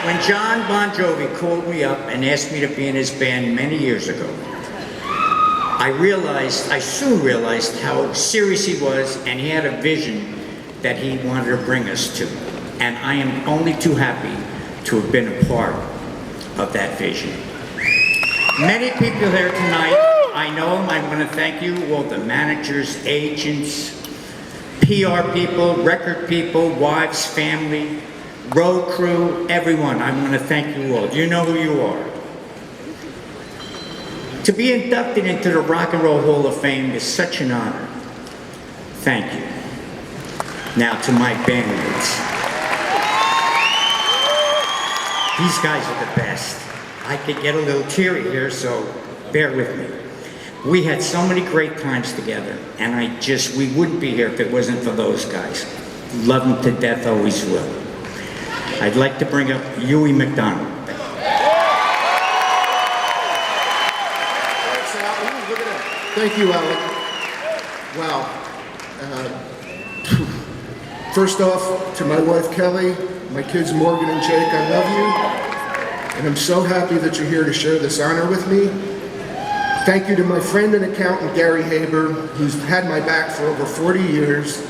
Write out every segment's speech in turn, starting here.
When John Bon Jovi called me up and asked me to be in his band many years ago, I soon realized how serious he was, and he had a vision that he wanted to bring us to. And I am only too happy to have been a part of that vision. Many people here tonight, I know them. I want to thank you, all the managers, agents, PR people, record people, wives, family, road crew, everyone. I want to thank you all. You know who you are. To be inducted into the Rock and Roll Hall of Fame is such an honor. Thank you. Now to my bandmates. These guys are the best. I could get a little teary here, so bear with me. We had so many great times together, and we wouldn't be here if it wasn't for those guys. Love them to death, always will. I'd like to bring up Huey McDonald. Thank you, Allie. Wow. First off, to my wife, Kelly, my kids, Morgan and Jake, I love you. And I'm so happy that you're here to share this honor with me. Thank you to my friend and accountant, Gary Haber, who's had my back for over 40 years.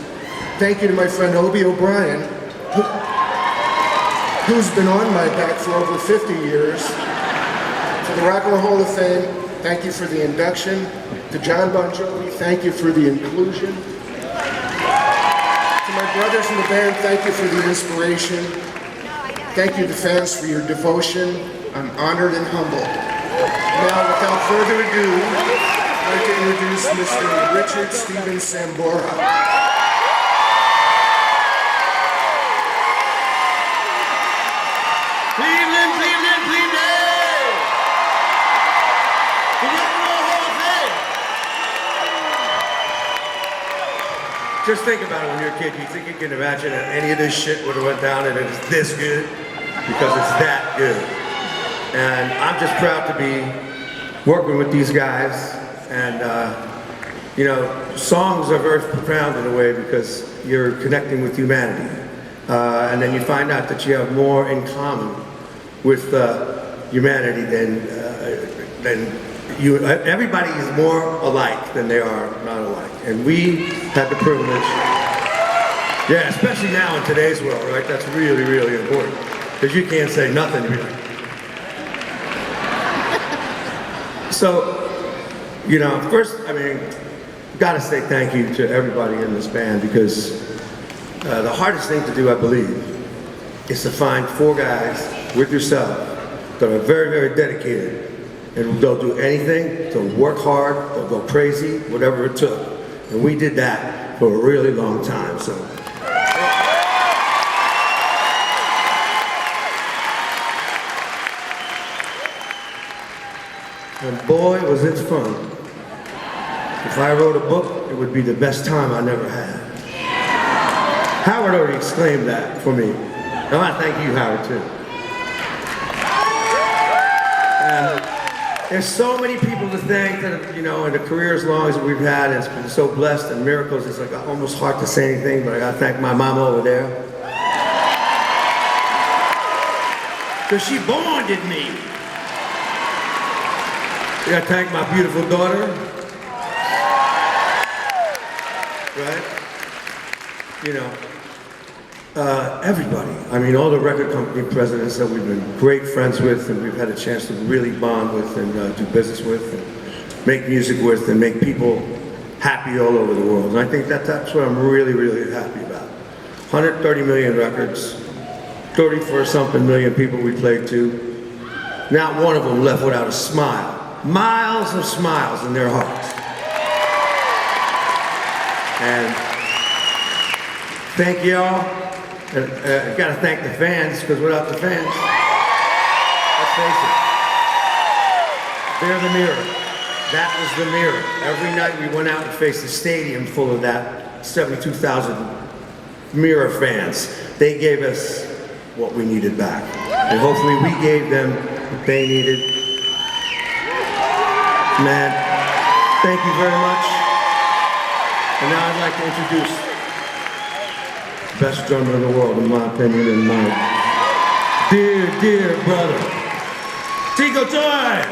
Thank you to my friend, Obie O'Brien, who's been on my back for over 50 years. To the Rock and Roll Hall of Fame, thank you for the induction. To John Bon Jovi, thank you for the inclusion. To my brothers in the band, thank you for the inspiration. Thank you to fans for your devotion. I'm honored and humbled. Now, without further ado, I'd like to introduce Mr. Richard Steven Sambora. Cleveland, Cleveland, Cleveland! The Rock and Roll Hall of Fame! Just think about it when you're a kid. You think you can imagine that any of this shit would have went down and it's this good? Because it's that good. And I'm just proud to be working with these guys. And, you know, songs are very profound in a way because you're connecting with humanity. And then you find out that you have more in common with humanity than you. Everybody is more alike than they are not alike. And we had the privilege, yeah, especially now in today's world, right? That's really, really important. Because you can't say nothing to me. So, you know, first, I mean, gotta say thank you to everybody in this band because the hardest thing to do, I believe, is to find 4 guys with yourself that are very, very dedicated and they'll do anything, they'll work hard, they'll go crazy, whatever it took. And we did that for a really long time, so. And boy, was it fun. If I wrote a book, it would be the best time I never had. Howard already exclaimed that for me. I want to thank you, Howard, too. And there's so many people to thank that, you know, in the career as long as we've had, it's been so blessed and miracles. It's like almost hard to say anything, but I got to thank my mama over there. Because she bonded me. I gotta thank my beautiful daughter, right? You know, everybody. I mean, all the record company presidents that we've been great friends with and we've had a chance to really bond with and do business with and make music with and make people happy all over the world. And I think that's what I'm really, really happy about. 130 million records, 34-something million people we played to. Not one of them left without a smile. Miles of smiles in their hearts. And thank y'all. I gotta thank the fans, because without the fans, let's face it, they're the mirror. That was the mirror. Every night we went out and faced the stadium full of that 72,000 mirror fans. They gave us what we needed back. And hopefully we gave them what they needed. Man, thank you very much. And now I'd like to introduce the best drummer in the world, in my opinion, and my dear brother, Tico Toy!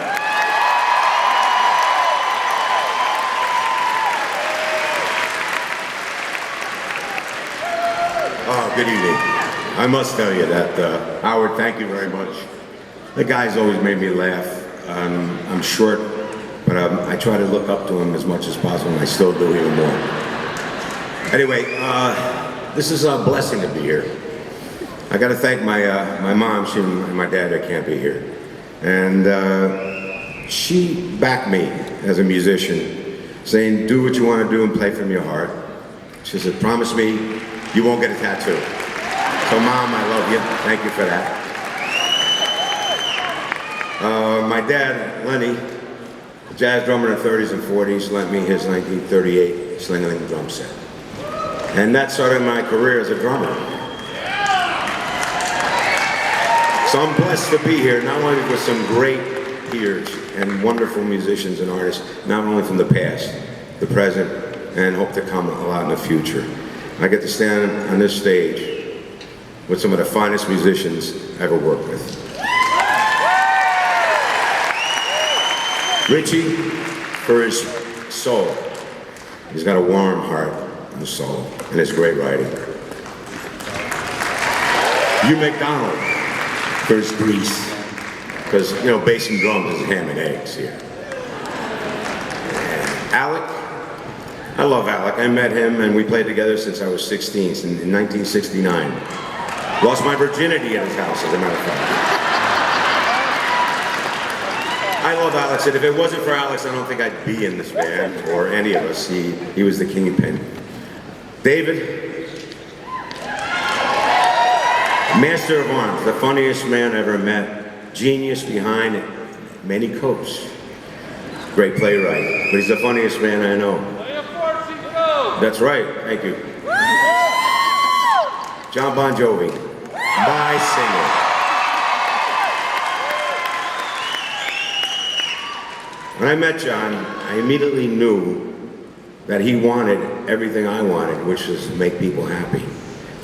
Oh, good evening. I must tell you that, Howard, thank you very much. The guy's always made me laugh. I'm short, but I try to look up to him as much as possible, and I still do even more. Anyway, this is a blessing to be here. I got to thank my mom and my dad that can't be here. And she backed me as a musician, saying, do what you want to do and play from your heart. She said, promise me you won't get a tattoo. So Mom, I love you. Thank you for that. My dad, Lenny, jazz drummer in the 30s and 40s, lent me his 1938 Sling-a-Ling drum set. And that started my career as a drummer. So I'm blessed to be here, not only with some great peers and wonderful musicians and artists, not only from the past, the present, and hope to come a lot in the future. I get to stand on this stage with some of the finest musicians I ever worked with. Richie, for his soul. He's got a warm heart and soul, and his great writing. Hugh McDonald, for his grease. Because, you know, bass and drums is ham and eggs here. Alec, I love Alec. I met him and we played together since I was 16, in 1969. Lost my virginity at his house, as a matter of fact. I love Alex, and if it wasn't for Alex, I don't think I'd be in this band, or any of us. He was the kingpin. David, master of arms, the funniest man I ever met, genius behind many coats. Great playwright, but he's the funniest man I know. That's right, thank you. John Bon Jovi, my singer. When I met John, I immediately knew that he wanted everything I wanted, which is to make people happy.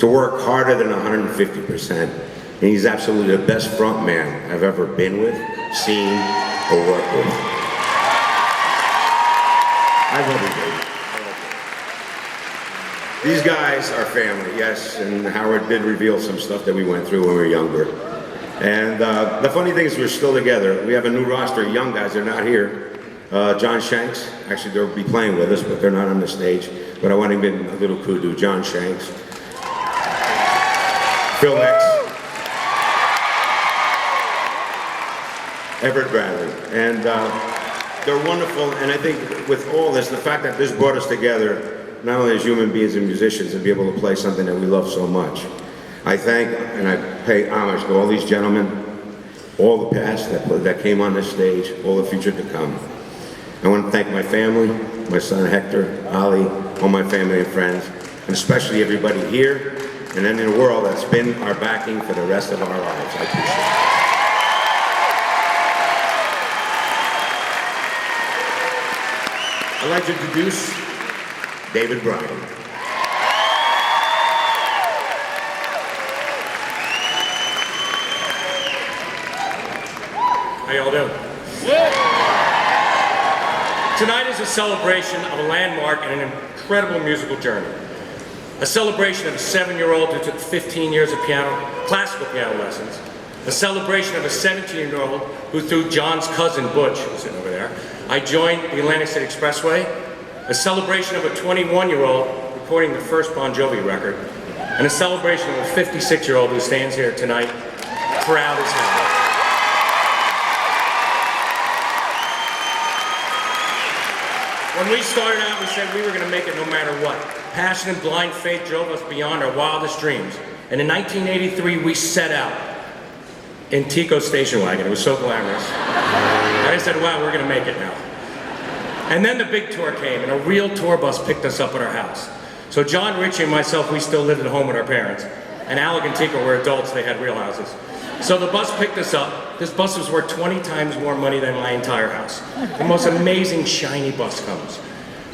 To work harder than 150%. And he's absolutely the best front man I've ever been with, seen, or worked with. I love you, Dave. These guys are family, yes, and Howard did reveal some stuff that we went through when we were younger. And the funny thing is we're still together. We have a new roster of young guys, they're not here. John Shanks, actually they'll be playing with us, but they're not on the stage. But I want to give a little kudu. John Shanks. Phil X. Everett Bradley. And they're wonderful, and I think with all this, the fact that this brought us together, not only as human beings and musicians, and be able to play something that we love so much. I thank and I pay homage to all these gentlemen, all the past that came on this stage, all the future to come. I want to thank my family, my son Hector, Allie, all my family and friends, and especially everybody here and in the world that's been our backing for the rest of our lives. I appreciate it. I'd like to introduce David Bryan. How y'all doing? Tonight is a celebration of a landmark and an incredible musical journey. A celebration of a 7-year-old who took 15 years of classical piano lessons. A celebration of a 17-year-old who, through John's cousin Butch, who's sitting over there, I joined the Atlantic City Expressway. A celebration of a 21-year-old recording the first Bon Jovi record. And a celebration of a 56-year-old who stands here tonight, proud as hell. When we started out, we said we were going to make it no matter what. Passion and blind faith drove us beyond our wildest dreams. And in 1983, we set out in Tico's station wagon. It was so glamorous. And I said, wow, we're going to make it now. And then the big tour came, and a real tour bus picked us up at our house. So John, Richie, and myself, we still lived at home with our parents. And Alec and Tico were adults, they had real houses. So the bus picked us up. This bus was worth 20 times more money than my entire house. The most amazing, shiny bus comes.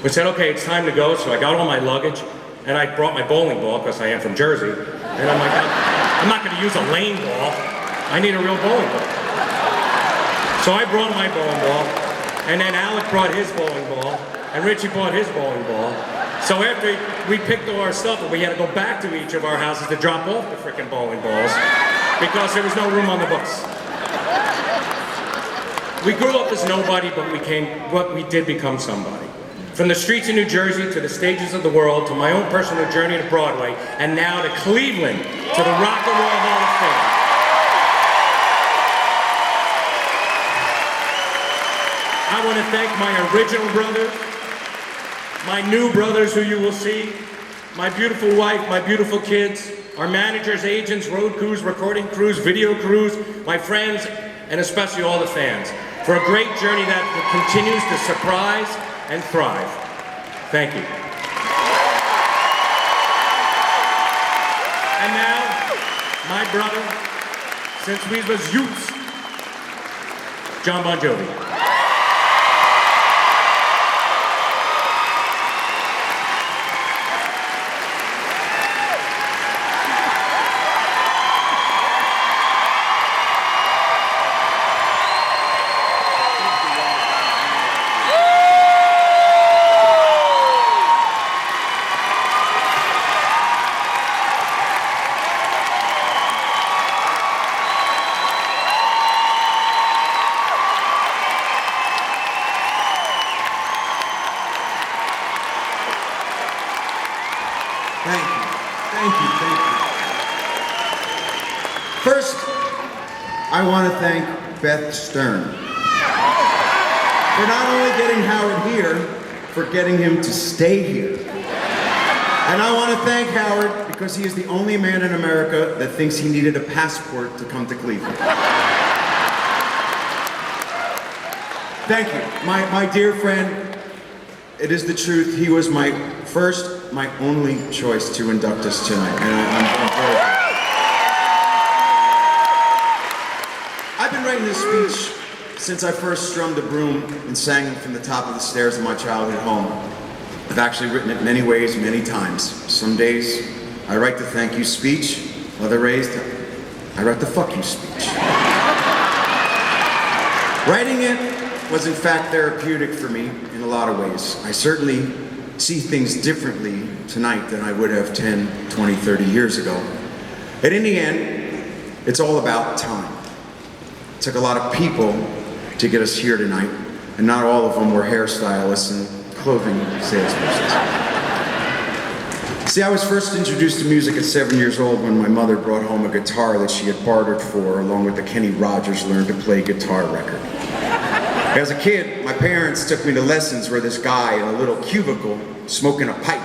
We said, okay, it's time to go. So I got all my luggage, and I brought my bowling ball, because I am from Jersey. And I'm like, I'm not going to use a lane ball. I need a real bowling ball. So I brought my bowling ball, and then Alec brought his bowling ball, and Richie brought his bowling ball. So after we picked all our stuff, we had to go back to each of our houses to drop off the frickin' bowling balls because there was no room on the bus. We grew up as nobody, but we did become somebody. From the streets of New Jersey to the stages of the world, to my own personal journey to Broadway, and now to Cleveland, to the Rock and Roll Hall of Fame. I want to thank my original brothers, my new brothers who you will see, my beautiful wife, my beautiful kids, our managers, agents, road crews, recording crews, video crews, my friends, and especially all the fans, for a great journey that continues to surprise and thrive. Thank you. And now, my brother, since we was youths, John Bon Jovi. Thank you. First, I want to thank Beth Stern for not only getting Howard here, for getting him to stay here. And I want to thank Howard because he is the only man in America that thinks he needed a passport to come to Cleveland. Thank you. My dear friend, it is the truth. He was my first, my only choice to induct us tonight. And I'm very grateful. I've been writing this speech since I first strummed a broom and sang it from the top of the stairs of my childhood home. I've actually written it many ways, many times. Some days I write the thank you speech. Other days I write the fuck you speech. Writing it was in fact therapeutic for me in a lot of ways. I certainly see things differently tonight than I would have 10, 20, 30 years ago. But in the end, it's all about time. It took a lot of people to get us here tonight, and not all of them were hairstylists and clothing salespersons. See, I was first introduced to music at 7 years old when my mother brought home a guitar that she had bartered for, along with the Kenny Rogers Learn to Play Guitar record. As a kid, my parents took me to lessons where this guy in a little cubicle, smoking a pipe,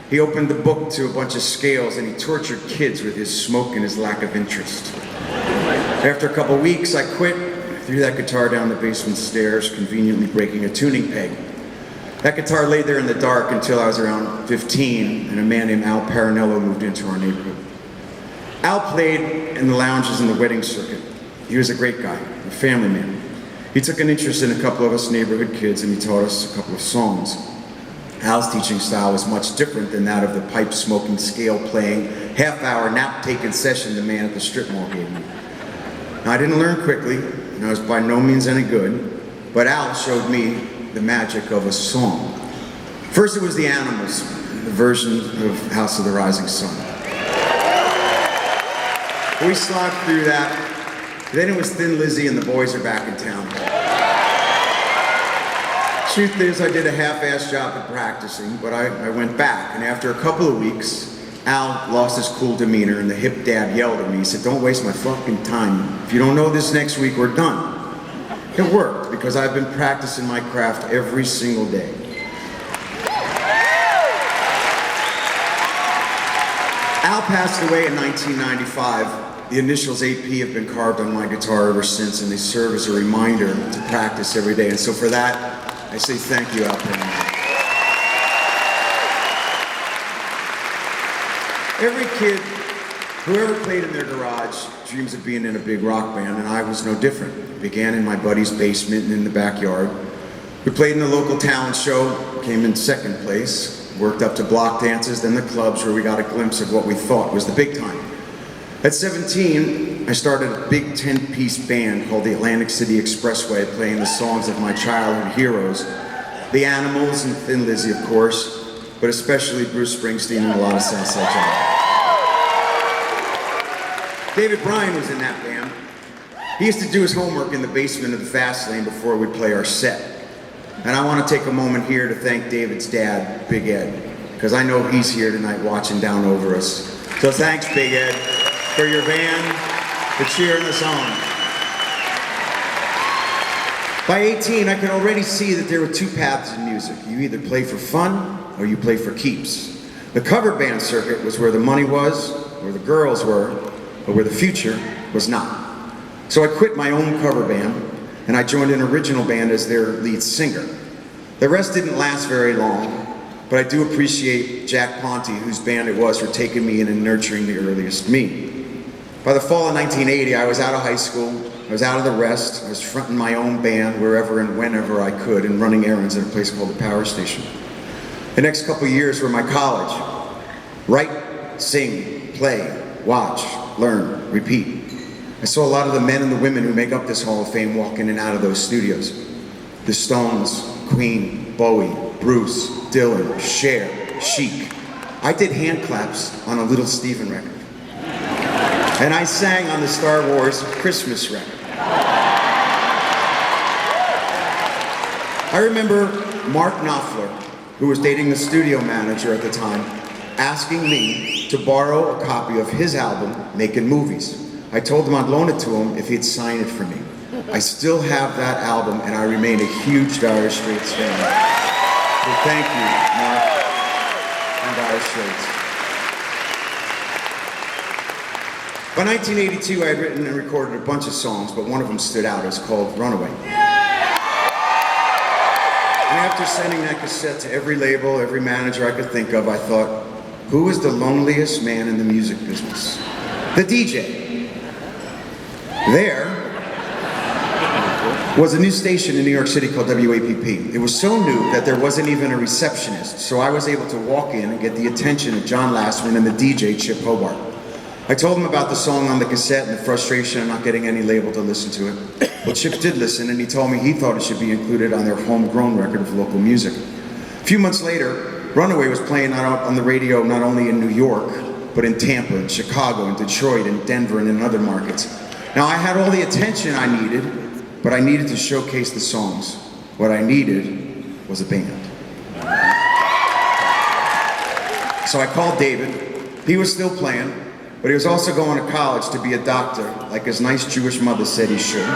he opened the book to a bunch of scales and he tortured kids with his smoke and his lack of interest. After a couple weeks, I quit, threw that guitar down the basement stairs, conveniently breaking a tuning peg. That guitar lay there in the dark until I was around 15, and a man named Al Parinello moved into our neighborhood. Al played in the lounges in the wedding circuit. He was a great guy, a family man. He took an interest in a couple of us neighborhood kids, and he taught us a couple of songs. Al's teaching style was much different than that of the pipe-smoking, scale-playing, half-hour nap-taking session the man at the strip mall gave me. Now, I didn't learn quickly, and I was by no means any good, but Al showed me the magic of a song. First, it was the Animals, the version of House of the Rising Sun. We slogged through that. Then it was Thin Lizzy and the Boys Are Back in Town. Truth is, I did a half-assed job at practicing, but I went back, and after a couple of weeks, Al lost his cool demeanor, and the hip dad yelled at me. He said, "Don't waste my fucking time. If you don't know this next week, we're done." It worked, because I've been practicing my craft every single day. Al passed away in 1995. The initials AP have been carved on my guitar ever since, and they serve as a reminder to practice every day. And so for that, I say thank you, Al Parinello. Every kid, whoever played in their garage, dreams of being in a big rock band, and I was no different. It began in my buddy's basement and in the backyard. We played in the local talent show, came in second place, worked up to block dances, then the clubs where we got a glimpse of what we thought was the big time. At 17, I started a big 10-piece band called the Atlantic City Expressway, playing the songs of my childhood heroes, the Animals and Thin Lizzy, of course, but especially Bruce Springsteen and a lot of Southside Jovi. David Bryan was in that band. He used to do his homework in the basement of the Fast Lane before we'd play our set. And I want to take a moment here to thank David's dad, Big Ed, because I know he's here tonight watching down over us. So thanks, Big Ed, for your band, for cheering us on. By 18, I could already see that there were two paths in music. You either play for fun or you play for keeps. The cover band circuit was where the money was, where the girls were, but where the future was not. So I quit my own cover band and I joined an original band as their lead singer. The rest didn't last very long, but I do appreciate Jack Ponte, whose band it was, for taking me in and nurturing the earliest me. By the fall of 1980, I was out of high school, I was out of the rest, I was fronting my own band wherever and whenever I could and running errands at a place called the Power Station. The next couple years were my college. Write, sing, play, watch, learn, repeat. I saw a lot of the men and the women who make up this Hall of Fame walk in and out of those studios. The Stones, Queen, Bowie, Bruce, Dylan, Cher, Chic. I did hand claps on a Little Steven record. And I sang on the Star Wars Christmas record. I remember Mark Knopfler, who was dating the studio manager at the time, asking me to borrow a copy of his album, Making Movies. I told him I'd loan it to him if he'd sign it for me. I still have that album and I remain a huge Dire Straits fan. So thank you, Mark and Dire Straits. By 1982, I had written and recorded a bunch of songs, but one of them stood out. It was called Runaway. And after sending that cassette to every label, every manager I could think of, I thought, who is the loneliest man in the music business? The DJ. There was a new station in New York City called WAPP. It was so new that there wasn't even a receptionist, so I was able to walk in and get the attention of John Lastman and the DJ, Chip Hobart. I told him about the song on the cassette and the frustration of not getting any label to listen to it. Well, Chip did listen, and he told me he thought it should be included on their homegrown record of local music. A few months later, Runaway was playing on the radio not only in New York, but in Tampa, and Chicago, and Detroit, and Denver, and in other markets. Now, I had all the attention I needed, but I needed to showcase the songs. What I needed was a band. So I called David. He was still playing, but he was also going to college to be a doctor, like his nice Jewish mother said he should.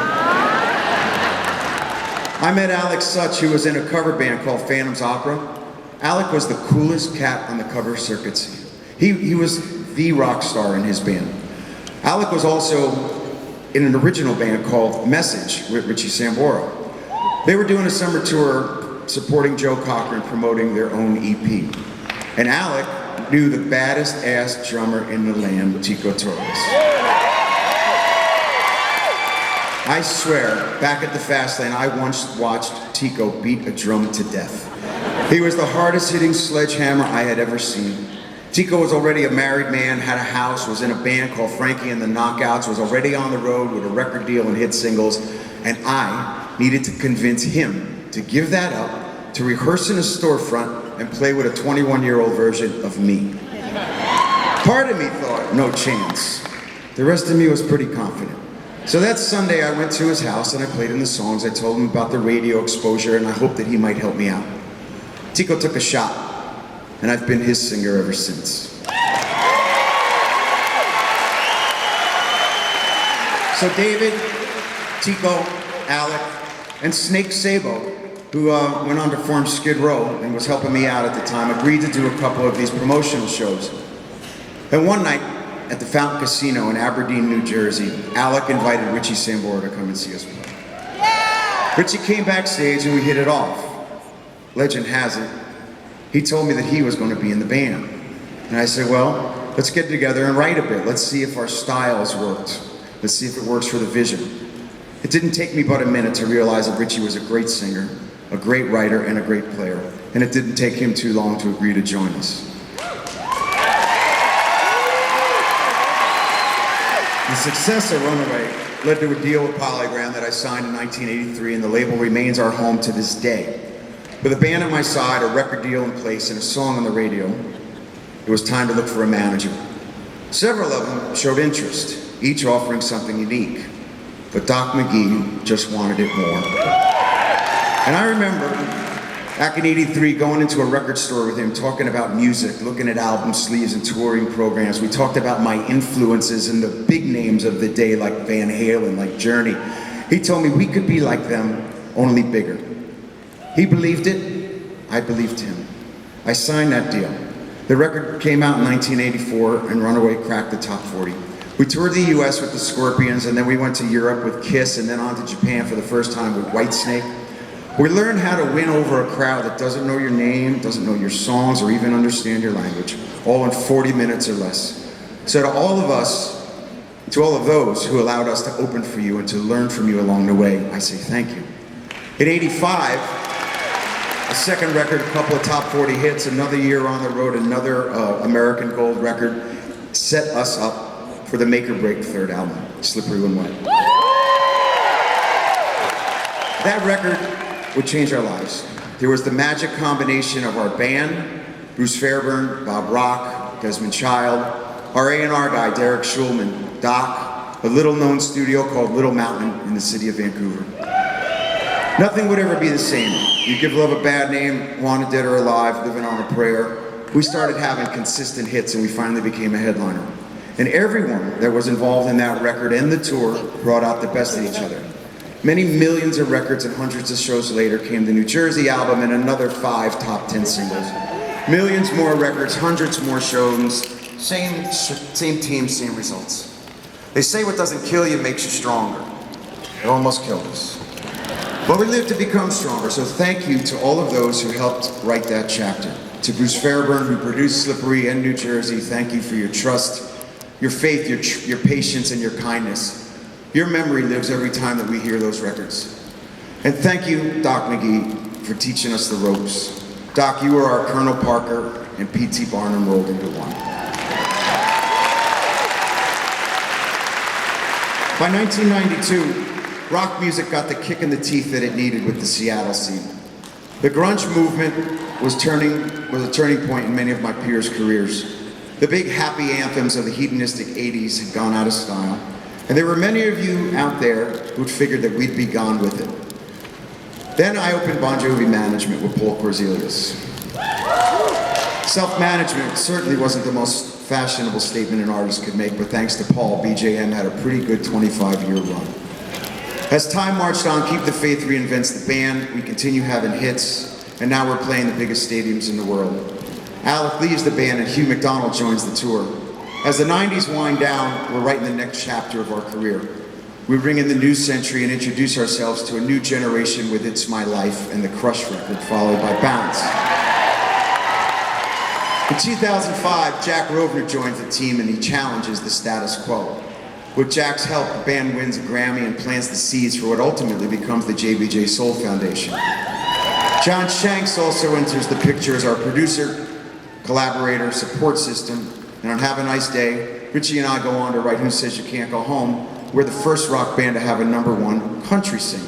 I met Alex Such, who was in a cover band called Phantom's Opera. Alec was the coolest cat on the cover circuit scene. He was the rock star in his band. Alec was also in an original band called Message with Richie Sambora. They were doing a summer tour supporting Joe Cocker and promoting their own EP. And Alec knew the baddest ass drummer in the land, Tico Torres. I swear, back at the Fast Lane, I once watched Tico beat a drum to death. He was the hardest hitting sledgehammer I had ever seen. Tico was already a married man, had a house, was in a band called Frankie and the Knockouts, was already on the road with a record deal and hit singles, and I needed to convince him to give that up, to rehearse in a storefront and play with a 21-year-old version of me. Part of me thought, no chance. The rest of me was pretty confident. So that Sunday I went to his house and I played him the songs. I told him about the radio exposure and I hoped that he might help me out. Tico took a shot, and I've been his singer ever since. So David, Tico, Alec, and Snake Sabo, who went on to form Skid Row and was helping me out at the time, agreed to do a couple of these promotional shows. And one night at the Fountain Casino in Aberdeen, New Jersey, Alec invited Richie Sambora to come and see us play. Richie came backstage and we hit it off. Legend has it, he told me that he was going to be in the band. And I said, well, let's get together and write a bit. Let's see if our styles worked. Let's see if it works for the vision. It didn't take me but a minute to realize that Richie was a great singer, a great writer, and a great player. And it didn't take him too long to agree to join us. The success of Runaway led to a deal with Polygram that I signed in 1983, and the label remains our home to this day. With a band at my side, a record deal in place, and a song on the radio, it was time to look for a manager. Several of them showed interest, each offering something unique. But Doc McGee just wanted it more. And I remember, back in '83, going into a record store with him, talking about music, looking at album sleeves and touring programs. We talked about my influences and the big names of the day, like Van Halen, like Journey. He told me we could be like them, only bigger. He believed it, I believed him. I signed that deal. The record came out in 1984, and Runaway cracked the top 40. We toured the US with the Scorpions, and then we went to Europe with Kiss, and then on to Japan for the first time with Whitesnake. We learned how to win over a crowd that doesn't know your name, doesn't know your songs, or even understand your language, all in 40 minutes or less. So to all of us, to all of those who allowed us to open for you and to learn from you along the way, I say thank you. In '85, a second record, a couple of top 40 hits, another year on the road, another American Gold record, set us up for the make or break third album, Slippery When Wet. That record would change our lives. There was the magic combination of our band, Bruce Fairbairn, Bob Rock, Desmond Child, our A&R guy, Derek Schulman, Doc, a little-known studio called Little Mountain in the city of Vancouver. Nothing would ever be the same. You Give Love a Bad Name, Wanted Dead or Alive, Living on a Prayer. We started having consistent hits, and we finally became a headliner. And everyone that was involved in that record and the tour brought out the best of each other. Many millions of records and hundreds of shows later came the New Jersey album and another 5 top 10 singles. Millions more records, hundreds more shows, same team, same results. They say what doesn't kill you makes you stronger. It almost killed us. But we live to become stronger, so thank you to all of those who helped write that chapter. To Bruce Fairbairn, who produced Slippery and New Jersey, thank you for your trust, your faith, your patience, and your kindness. Your memory lives every time that we hear those records. And thank you, Doc McGee, for teaching us the ropes. Doc, you were our Colonel Parker, and P.T. Barnum rolled into one. By 1992, rock music got the kick in the teeth that it needed with the Seattle scene. The grunge movement was a turning point in many of my peers' careers. The big happy anthems of the hedonistic 80s had gone out of style. And there were many of you out there who'd figured that we'd be gone with it. Then I opened Bon Jovi management with Paul Korzelius. Self-management certainly wasn't the most fashionable statement an artist could make, but thanks to Paul, BJM had a pretty good 25-year run. As time marched on, Keep the Faith reinvents the band, we continue having hits, and now we're playing the biggest stadiums in the world. Alec leaves the band and Hugh McDonald joins the tour. As the 90s wind down, we're writing the next chapter of our career. We bring in the new century and introduce ourselves to a new generation with It's My Life and the Crush record, followed by Bounce. In 2005, Jack Rovner joins the team and he challenges the status quo. With Jack's help, the band wins a Grammy and plants the seeds for what ultimately becomes the JBJ Soul Foundation. John Shanks also enters the picture as our producer, collaborator, support system, and on Have a Nice Day, Richie and I go on to write Who Says You Can't Go Home. We're the first rock band to have a #1 country single.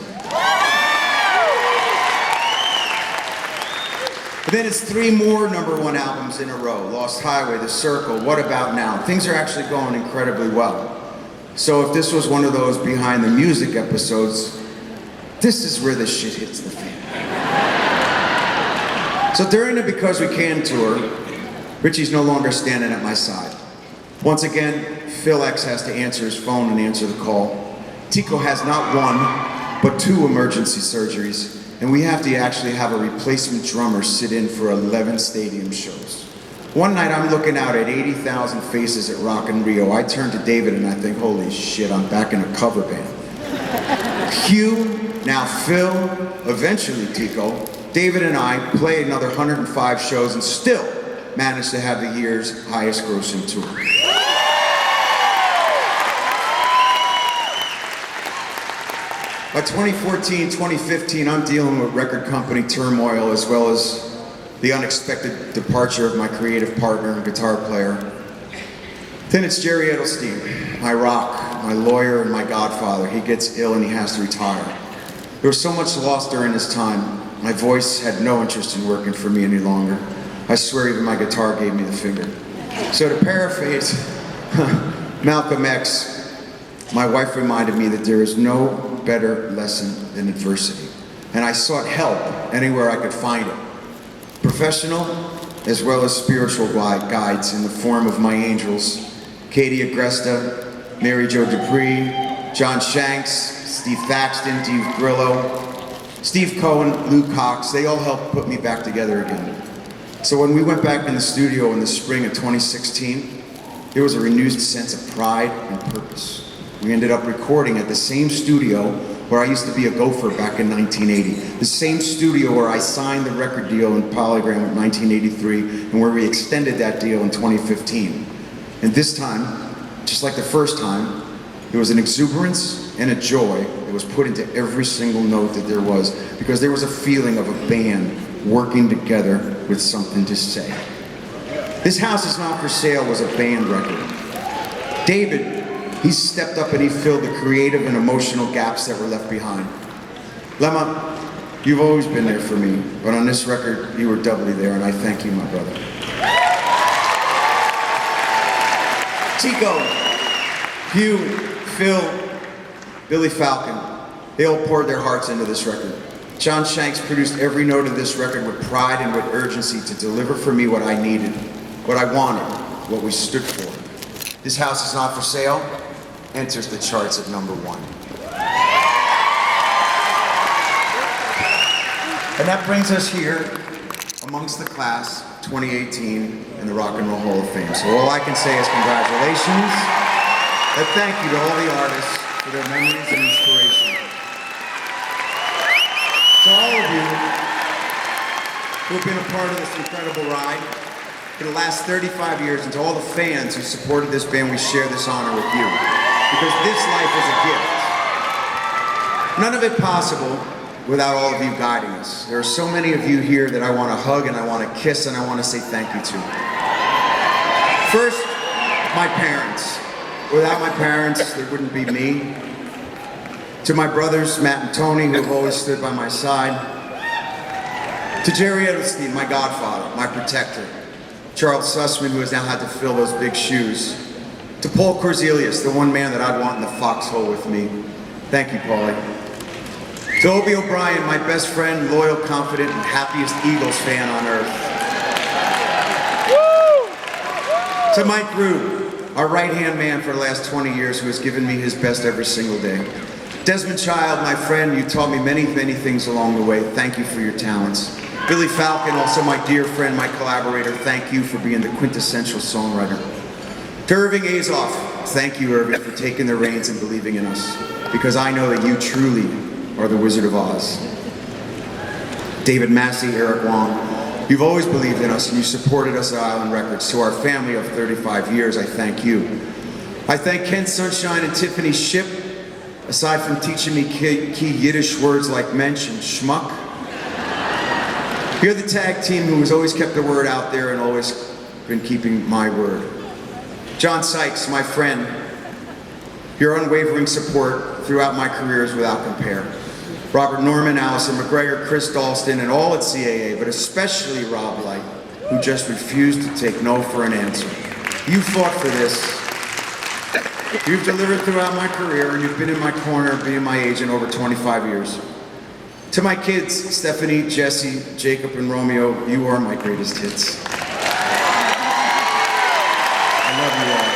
But then it's 3 more #1 albums in a row. Lost Highway, The Circle, What About Now? Things are actually going incredibly well. So if this was one of those behind the music episodes, this is where the shit hits the fan. So during the Because We Can tour, Richie's no longer standing at my side. Once again, Phil X has to answer his phone and answer the call. Tico has not 1, but 2 emergency surgeries, and we have to actually have a replacement drummer sit in for 11 stadium shows. One night I'm looking out at 80,000 faces at Rock in Rio. I turn to David and I think, holy shit, I'm back in a cover band. Hugh, now Phil, eventually Tico, David and I play another 105 shows and still managed to have the year's highest grossing tour. By 2014, 2015, I'm dealing with record company turmoil as well as the unexpected departure of my creative partner and guitar player. Then it's Jerry Edelstein, my rock, my lawyer and my godfather. He gets ill and he has to retire. There was so much lost during this time. My voice had no interest in working for me any longer. I swear even my guitar gave me the finger. So to paraphrase Malcolm X, my wife reminded me that there is no better lesson than adversity. And I sought help anywhere I could find it. Professional as well as spiritual guides in the form of my angels, Katie Agresta, Mary Jo Dupree, John Shanks, Steve Thaxton, Dave Grillo, Steve Cohen, Lou Cox. They all helped put me back together again. So when we went back in the studio in the spring of 2016, there was a renewed sense of pride and purpose. We ended up recording at the same studio where I used to be a gopher back in 1980. The same studio where I signed the record deal in Polygram in 1983 and where we extended that deal in 2015. And this time, just like the first time, there was an exuberance and a joy that was put into every single note that there was, because there was a feeling of a band working together with something to say. This House Is Not For Sale was a band record. David, he stepped up and he filled the creative and emotional gaps that were left behind. Lemma, you've always been there for me, but on this record, you were doubly there, and I thank you, my brother. Tico, Hugh, Phil, Billy Falcon, they all poured their hearts into this record. John Shanks produced every note of this record with pride and with urgency to deliver for me what I needed, what I wanted, what we stood for. This House Is Not For Sale enters the charts at #1. And that brings us here amongst the class 2018 in the Rock and Roll Hall of Fame. So all I can say is congratulations, and thank you to all the artists for their memories and inspiration. To all of you who have been a part of this incredible ride for the last 35 years, and to all the fans who supported this band, we share this honor with you. Because this life is a gift. None of it possible without all of you guiding us. There are so many of you here that I want to hug and I want to kiss and I want to say thank you to. First, my parents. Without my parents, there wouldn't be me. To my brothers, Matt and Tony, who have always stood by my side. To Jerry Edelstein, my godfather, my protector. Charles Sussman, who has now had to fill those big shoes. To Paul Corzelius, the one man that I'd want in the foxhole with me. Thank you, Paulie. To Obie O'Brien, my best friend, loyal, confident, and happiest Eagles fan on earth. Woo! To Mike Rue, our right-hand man for the last 20 years, who has given me his best every single day. Desmond Child, my friend, you taught me many, many things along the way. Thank you for your talents. Billy Falcon, also my dear friend, my collaborator, thank you for being the quintessential songwriter. To Irving Azoff, thank you, Irving, for taking the reins and believing in us, because I know that you truly are the Wizard of Oz. David Massey, Eric Wong, you've always believed in us and you supported us at Island Records. To our family of 35 years, I thank you. I thank Ken Sunshine and Tiffany Ship, aside from teaching me key Yiddish words like mensch and schmuck. You're the tag team who has always kept the word out there and always been keeping my word. John Sykes, my friend, your unwavering support throughout my career is without compare. Robert Norman, Allison McGregor, Chris Dalston, and all at CAA, but especially Rob Light, who just refused to take no for an answer. You fought for this. You've delivered throughout my career, and you've been in my corner, being my agent over 25 years. To my kids, Stephanie, Jesse, Jacob, and Romeo, you are my greatest hits. I love you all.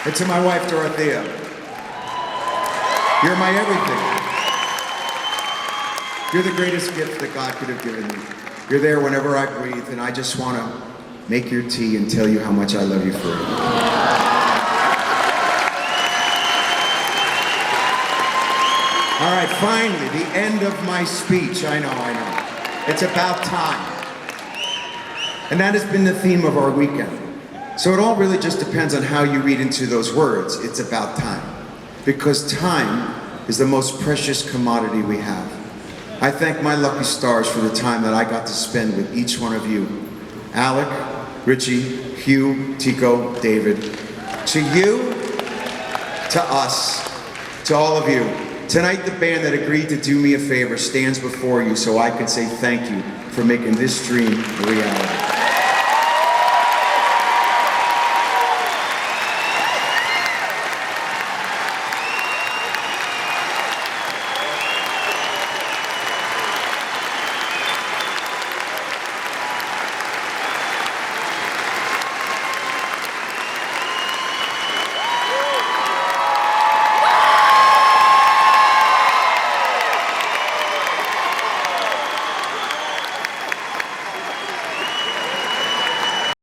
And to my wife, Dorothea, you're my everything. You're the greatest gift that God could have given me. You're there whenever I breathe, and I just want to make your tea and tell you how much I love you for it. All right, finally, the end of my speech. I know. It's about time. And that has been the theme of our weekend. So it all really just depends on how you read into those words. It's about time. Because time is the most precious commodity we have. I thank my lucky stars for the time that I got to spend with each one of you. Alec, Richie, Hugh, Tico, David, To you, to us, to all of you. Tonight, the band that agreed to do me a favor stands before you so I can say thank you for making this dream a reality.